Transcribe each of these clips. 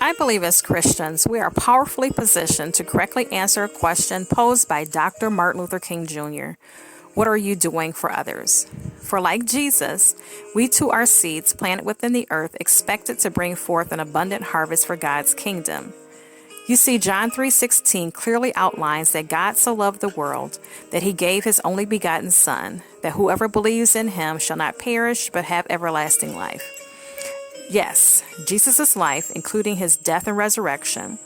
I believe as Christians, we are powerfully positioned to correctly answer a question posed by Dr. Martin Luther King Jr. What are you doing for others? For like Jesus, we too are seeds planted within the earth, expected to bring forth an abundant harvest for God's kingdom. You see, John 3:16 clearly outlines that God so loved the world that he gave his only begotten Son, that whoever believes in him shall not perish but have everlasting life. Yes, Jesus' life, including his death and resurrection,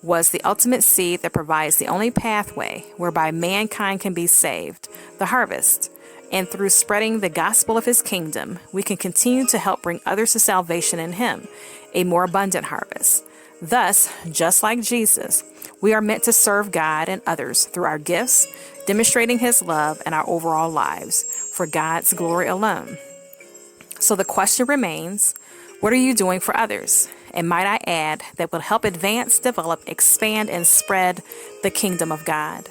was the ultimate seed that provides the only pathway whereby mankind can be saved, the harvest. And through spreading the gospel of his kingdom, we can continue to help bring others to salvation in him, a more abundant harvest. Thus, just like Jesus, we are meant to serve God and others through our gifts, demonstrating his love and our overall lives for God's glory alone. So the question remains, what are you doing for others? And might I add, that will help advance, develop, expand, and spread the kingdom of God.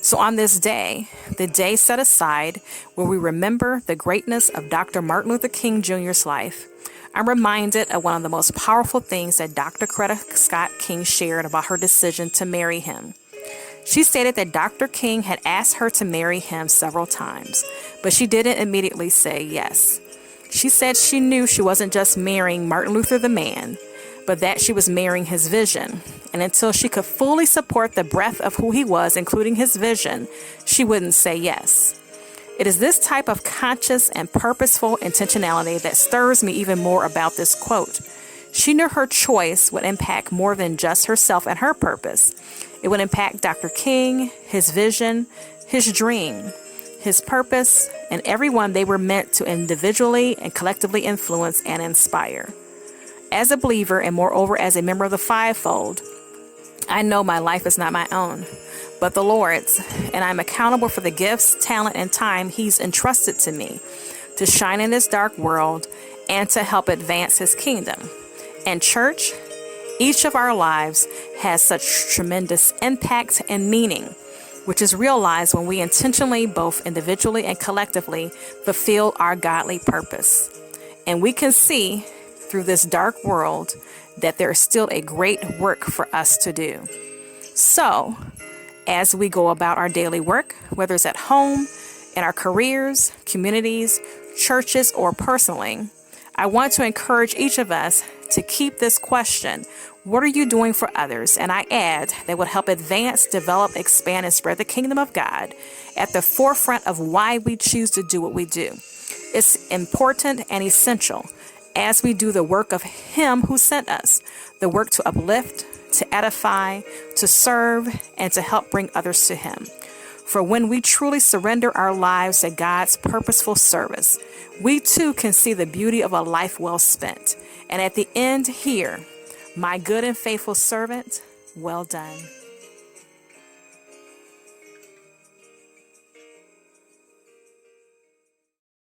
So on this day, the day set aside where we remember the greatness of Dr. Martin Luther King Jr.'s life, I'm reminded of one of the most powerful things that Dr. Coretta Scott King shared about her decision to marry him. She stated that Dr. King had asked her to marry him several times, but she didn't immediately say yes. She said she knew she wasn't just marrying Martin Luther the man, but that she was marrying his vision. And until she could fully support the breadth of who he was, including his vision, she wouldn't say yes. It is this type of conscious and purposeful intentionality that stirs me even more about this quote. She knew her choice would impact more than just herself and her purpose. It would impact Dr. King, his vision, his dream, his purpose, and everyone they were meant to individually and collectively influence and inspire. As a believer, and moreover as a member of the fivefold, I know my life is not my own, but the Lord's, and I'm accountable for the gifts, talent, and time he's entrusted to me to shine in this dark world and to help advance his kingdom. And church, each of our lives has such tremendous impact and meaning, which is realized when we intentionally, both individually and collectively, fulfill our godly purpose. And we can see through this dark world that there is still a great work for us to do. So, as we go about our daily work, whether it's at home, in our careers, communities, churches, or personally, I want to encourage each of us to keep this question, what are you doing for others? And I add, that would help advance, develop, expand, and spread the kingdom of God at the forefront of why we choose to do what we do. It's important and essential as we do the work of him who sent us, the work to uplift, to edify, to serve, and to help bring others to him. For when we truly surrender our lives to God's purposeful service, we too can see the beauty of a life well spent. And at the end, hear, my good and faithful servant, well done.